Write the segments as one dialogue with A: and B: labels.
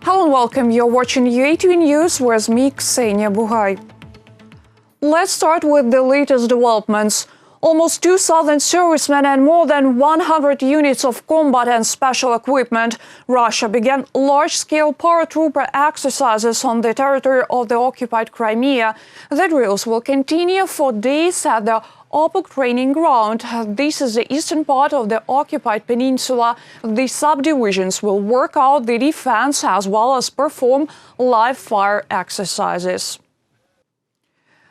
A: Hello and welcome. You're watching UATV News with me, Ksenia Buhai. Let's start with the latest developments. Almost 2,000 servicemen and more than 100 units of combat and special equipment. Russia began large-scale paratrooper exercises on the territory of the occupied Crimea. The drills will continue for days at the Opuk training ground. This is the eastern part of the occupied peninsula. The subdivisions will work out the defense as well as perform live fire exercises.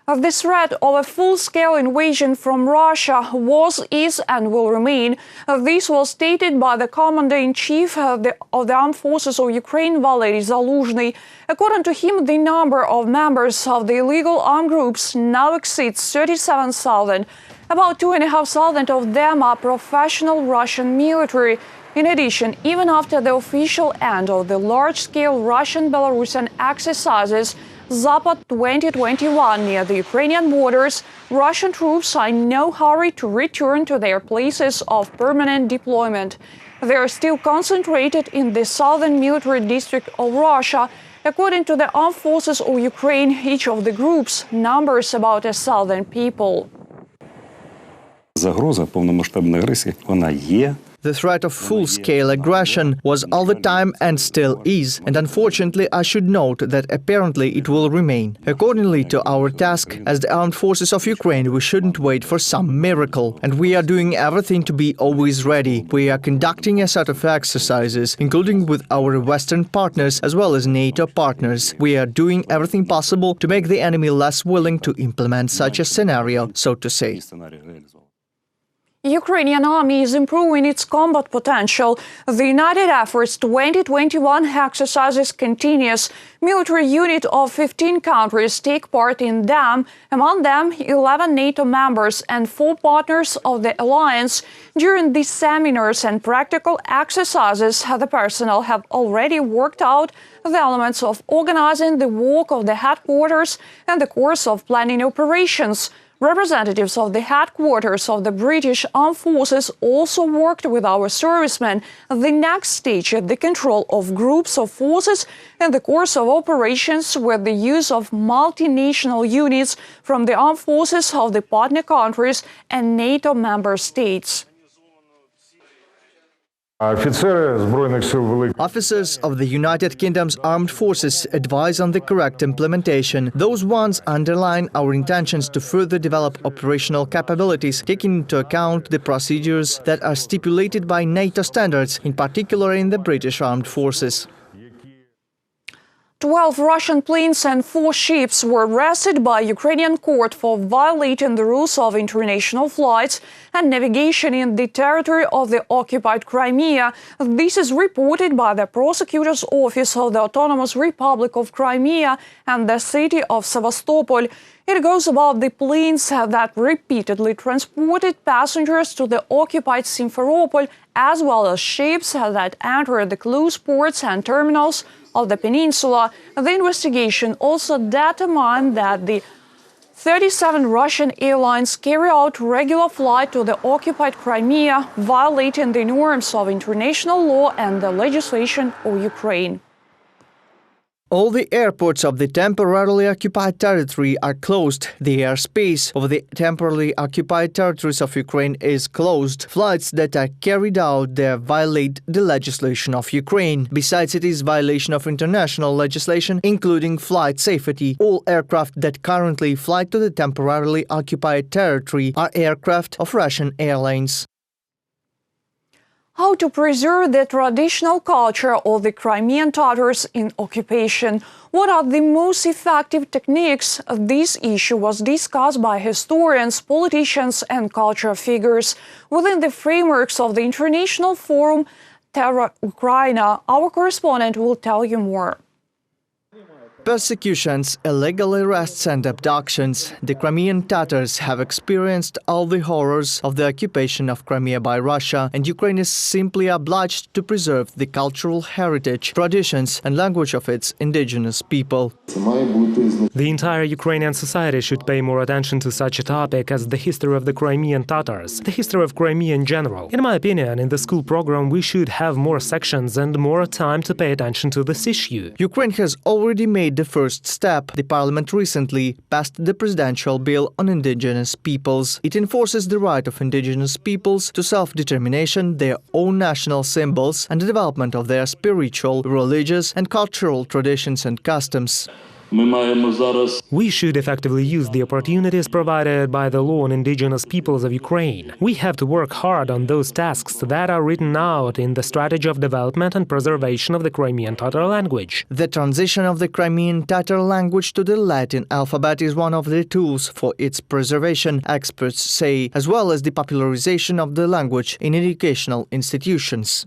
A: The threat of a full-scale invasion from Russia was, is and will remain. This was stated by the Commander-in-Chief of the Armed Forces of Ukraine, Valery Zaluzhny. According to him, the number of members of the illegal armed groups now exceeds 37,000. About 2,500 of them are professional Russian military. In addition, even after the official end of the large-scale Russian-Belarusian exercises, Sabotage 2021 near the Ukrainian borders, Russian troops are in no hurry to return to their places of permanent deployment. They are still concentrated in the southern military district of Russia. According to the Armed Forces of Ukraine, each of the groups numbers about 1,000 people.
B: Загроза повномасштабної агресії, вона є.
C: The threat of full-scale aggression was all the time and still is, and unfortunately I should note that apparently it will remain. Accordingly to our task as the armed forces of Ukraine, we shouldn't wait for some miracle, and we are doing everything to be always ready. We are conducting a set of exercises, including with our Western partners as well as NATO partners. We are doing everything possible to make the enemy less willing to implement such a scenario, so to say.
A: Ukrainian army is improving its combat potential. The United Efforts 2021 exercises continues. Military unit of 15 countries take part in them, among them 11 NATO members and 4 partners of the alliance. During these seminars and practical exercises, the personnel have already worked out the elements of organizing the work of the headquarters and the course of planning operations. Representatives of the headquarters of the British Armed Forces also worked with our servicemen. The next stage is the control of groups of forces in the course of operations with the use of multinational units from the armed forces of the partner countries and NATO member states.
C: Officers of the United Kingdom's armed forces advise on the correct implementation. Those ones underline our intentions to further develop operational capabilities, taking into account the procedures that are stipulated by NATO standards, in particular in the British Armed Forces.
A: 12 Russian planes and 4 ships were arrested by Ukrainian court for violating the rules of international flights and navigation in the territory of the occupied Crimea. This is reported by the prosecutor's office of the Autonomous Republic of Crimea and the city of Sevastopol. It goes about the planes that repeatedly transported passengers to the occupied Simferopol, as well as ships that entered the closed ports and terminals of the peninsula. The investigation also determined that the 37 Russian airlines carry out regular flight to the occupied Crimea, violating the norms of international law and the legislation of Ukraine.
C: All the airports of the temporarily occupied territory are closed. The airspace of the temporarily occupied territories of Ukraine is closed. Flights that are carried out there violate the legislation of Ukraine. Besides, it is violation of international legislation, including flight safety. All aircraft that currently fly to the temporarily occupied territory are aircraft of Russian airlines.
A: How to preserve the traditional culture of the Crimean Tatars in occupation? What are the most effective techniques? This issue was discussed by historians, politicians, and cultural figures within the frameworks of the international forum Terra Ukraina. Our correspondent will tell you more.
C: Persecutions, illegal arrests and abductions. The Crimean Tatars have experienced all the horrors of the occupation of Crimea by Russia, and Ukraine is simply obliged to preserve the cultural heritage, traditions and language of its indigenous people.
D: The entire Ukrainian society should pay more attention to such a topic as the history of the Crimean Tatars, the history of Crimea in general. In my opinion, in the school program we should have more sections and more time to pay attention to this issue.
C: Ukraine has already made the first step. The parliament recently passed the presidential bill on indigenous peoples. It enforces the right of indigenous peoples to self-determination, their own national symbols, and the development of their spiritual, religious, and cultural traditions and customs.
D: We should effectively use the opportunities provided by the law on indigenous peoples of Ukraine. We have to work hard on those tasks that are written out in the strategy of development and preservation of the Crimean Tatar language.
C: The transition of the Crimean Tatar language to the Latin alphabet is one of the tools for its preservation, experts say, as well as the popularization of the language in educational institutions.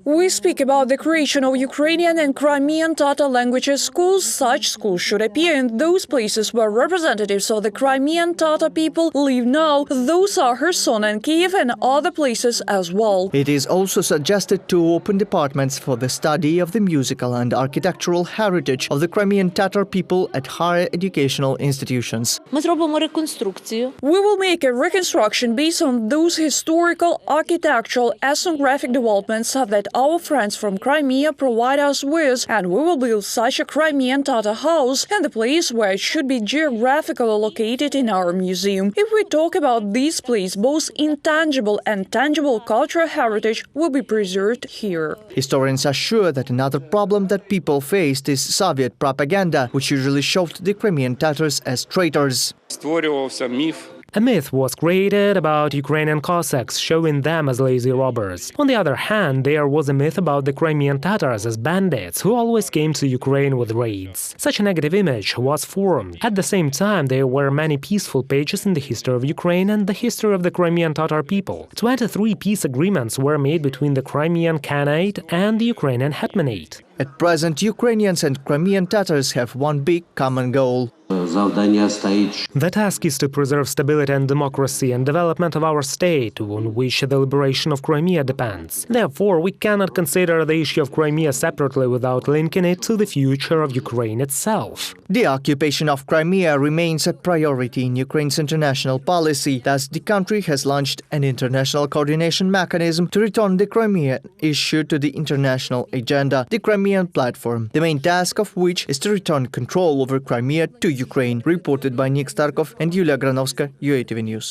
A: We speak about the creation of Ukrainian and Crimean Tatar languages schools. Such schools should appear in those places where representatives of the Crimean Tatar people live now. Those are Arson and Kiev and other places as well.
C: It is also suggested to open departments for the study of the musical and architectural heritage of the Crimean Tatar people at higher educational institutions.
E: Ми зробимо реконструкцію.
A: We will make a reconstruction based on those historical, architectural, ethnographic developments that our friends from Crimea provide us with, and we will build such a Crimean Tatar house and the place where it should be geographically located in our museum. If we talk about this place, both intangible and tangible cultural heritage will be preserved here.
C: Historians are sure that another problem that people faced is Soviet propaganda, which usually showed the Crimean Tatars as traitors.
B: Створювався міф.
D: A myth was created about Ukrainian Cossacks, showing them as lazy robbers. On the other hand, there was a myth about the Crimean Tatars as bandits who always came to Ukraine with raids. Such a negative image was formed. At the same time, there were many peaceful pages in the history of Ukraine and the history of the Crimean Tatar people. 23 peace agreements were made between the Crimean Khanate and the Ukrainian Hetmanate.
C: At present, Ukrainians and Crimean Tatars have one big common goal.
D: The task is to preserve stability and democracy and development of our state, on which the liberation of Crimea depends. Therefore, we cannot consider the issue of Crimea separately without linking it to the future of Ukraine itself.
C: The occupation of Crimea remains a priority in Ukraine's international policy. Thus, the country has launched an international coordination mechanism to return the Crimea issue to the international agenda, the Crimean Platform, the main task of which is to return control over Crimea to Ukraine, reported by Nick Starkov and Yulia Granovska, UATV News.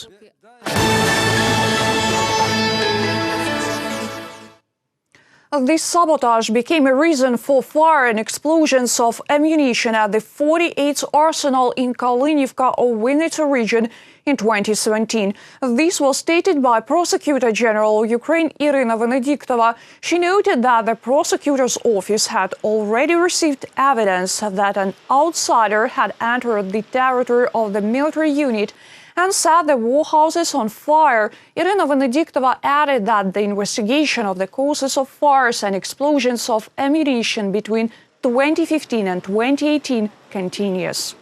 A: This sabotage became a reason for fire and explosions of ammunition at the 48th Arsenal in Kalynivka of Vinnytsia region in 2017. This was stated by Prosecutor General of Ukraine Irina Venediktova. She noted that the prosecutor's office had already received evidence that an outsider had entered the territory of the military unit and set the warehouses on fire. Irina Venediktova added that the investigation of the causes of fires and explosions of ammunition between 2015 and 2018 continues.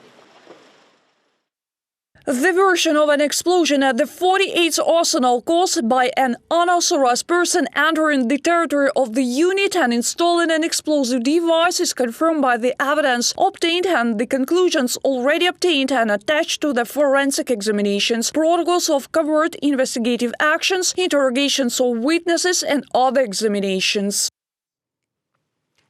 A: The version of an explosion at the 48th Arsenal caused by an unauthorized person entering the territory of the unit and installing an explosive device is confirmed by the evidence obtained and the conclusions already obtained and attached to the forensic examinations, protocols of covert investigative actions, interrogations of witnesses and other examinations.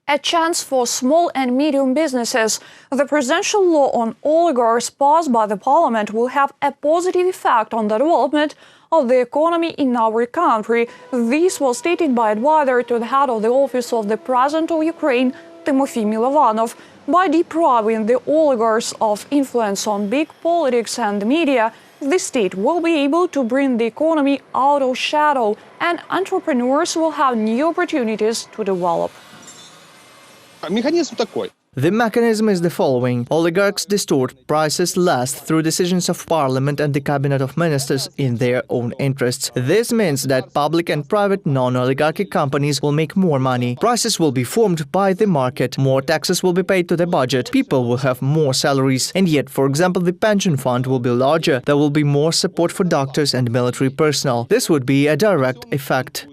A: A chance for small and medium businesses. The presidential law on oligarchs passed by the parliament will have a positive effect on the development of the economy in our country. This was stated by advisor to the head of the office of the President of Ukraine, Timofey Milovanov. By depriving the oligarchs of influence on big politics and the media, the state will be able to bring the economy out of shadow and entrepreneurs will have new opportunities to develop.
F: Механизм такой.
C: The mechanism is the following. Oligarchs distort prices last through decisions of parliament and the cabinet of ministers in their own interests. This means that public and private non-oligarchic companies will make more money. Prices will be formed by the market. More taxes will be paid to the budget. People will have more salaries. And yet, for example, the pension fund will be larger. There will be more support for doctors and military personnel. This would be a direct effect.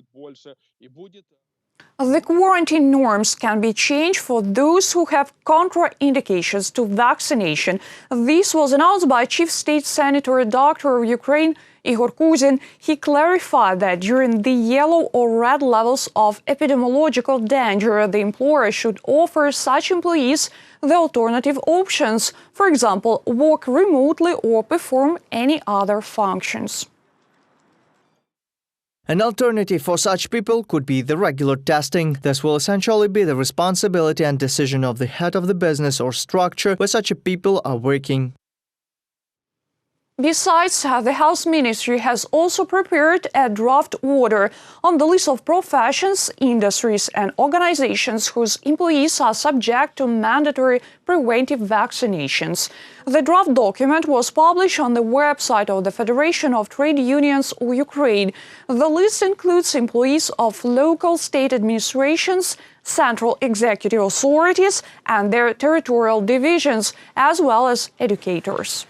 A: The quarantine norms can be changed for those who have contraindications to vaccination. This was announced by Chief State Senator Doctor of Ukraine Igor Kuzin. He clarified that during the yellow or red levels of epidemiological danger, the employer should offer such employees the alternative options, for example, work remotely or perform any other functions.
C: An alternative for such people could be the regular testing. This will essentially be the responsibility and decision of the head of the business or structure where such people are working.
A: Besides, the Health Ministry has also prepared a draft order on the list of professions, industries and organizations whose employees are subject to mandatory preventive vaccinations. The draft document was published on the website of the Federation of Trade Unions of Ukraine. The list includes employees of local state administrations, central executive authorities and their territorial divisions, as well as educators.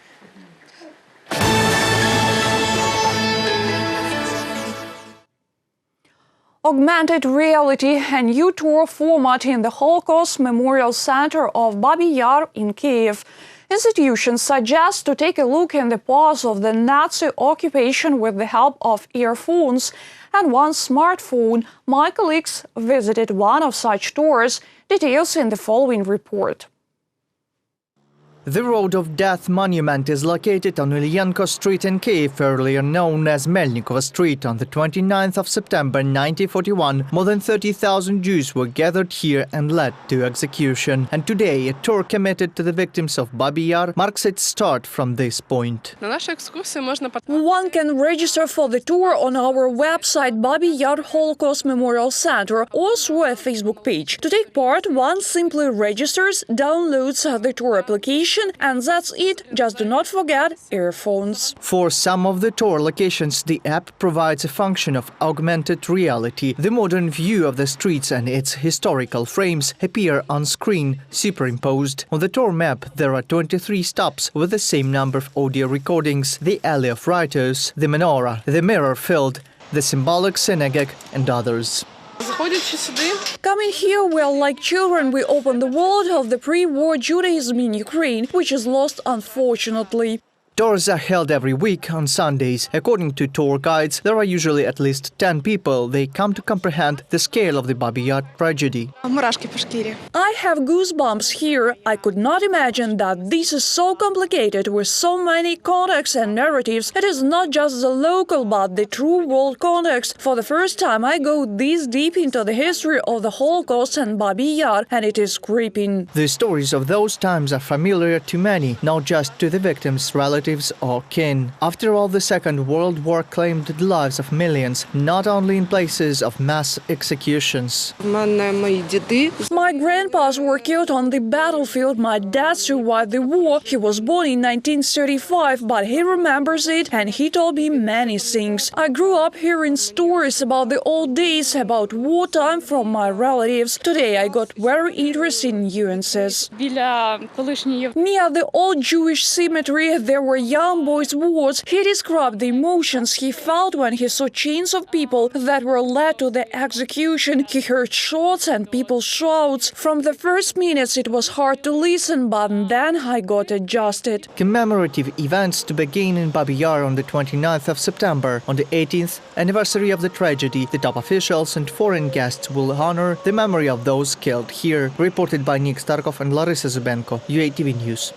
A: Augmented reality, a new tour format in the Holocaust Memorial Center of Babi Yar in Kyiv. Institutions suggest to take a look in the past of the Nazi occupation with the help of earphones and one smartphone. My colleagues visited one of such tours. Details in the following report.
C: The Road of Death monument is located on Ilyenko Street in Kyiv, earlier known as Melnikova Street. On the 29th of September 1941, more than 30,000 Jews were gathered here and led to execution. And today, a tour committed to the victims of Babi Yar marks its start from this point.
A: One can register for the tour on our website Babi Yar Holocaust Memorial Center or through a Facebook page. To take part, one simply registers, downloads the tour application, and that's it. Just do not forget earphones.
C: For some of the tour locations, the app provides a function of augmented reality. The modern view of the streets and its historical frames appear on screen, superimposed. On the tour map, there are 23 stops with the same number of audio recordings: the Alley of Writers, the Menorah, the Mirror Field, the Symbolic Synagogue, and others.
A: Coming here, we are like children. We open the world of the pre-war Judaism in Ukraine, which is lost, unfortunately.
C: Tours are held every week on Sundays. According to tour guides, there are usually at least 10 people. They come to comprehend the scale of the Babi Yar tragedy.
A: I have goosebumps here. I could not imagine that this is so complicated with so many contexts and narratives. It is not just the local, but the true world context. For the first time, I go this deep into the history of the Holocaust and Babi Yar, and it is gripping.
C: The stories of those times are familiar to many, not just to the victims' relatives or kin. After all, the Second World War claimed the lives of millions, not only in places of mass executions.
A: My grandpas were killed on the battlefield. My dad survived the war. He was born in 1935, but he remembers it and he told me many things. I grew up hearing stories about the old days, about wartime from my relatives. Today I got very interested in nuances. Near the old Jewish cemetery, there were young boys' wards. He described the emotions he felt when he saw chains of people that were led to the execution. He heard shots and people's shouts. From the first minutes it was hard to listen, but then I got adjusted.
C: Commemorative events to begin in Babi Yar on the 29th of September. On the 18th anniversary of the tragedy, the top officials and foreign guests will honor the memory of those killed here. Reported by Nick Starkov and Larissa Zubenko, UATV News.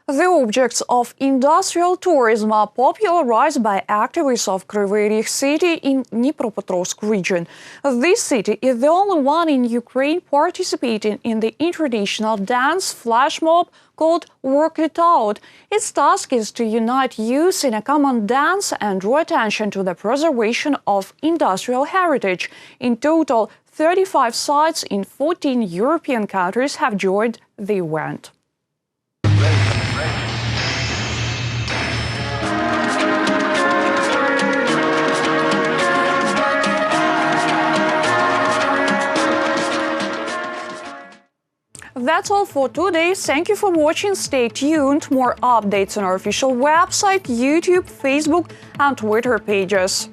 A: The objects of industrial tourism are popularized by activists of Kryvyi Rih city in Dnipropetrovsk region. This city is the only one in Ukraine participating in the international dance flash mob called Work It Out. Its task is to unite youth in a common dance and draw attention to the preservation of industrial heritage. In total, 35 sites in 14 European countries have joined the event. That's all for today. Thank you for watching. Stay tuned. More updates on our official website, YouTube, Facebook, and Twitter pages.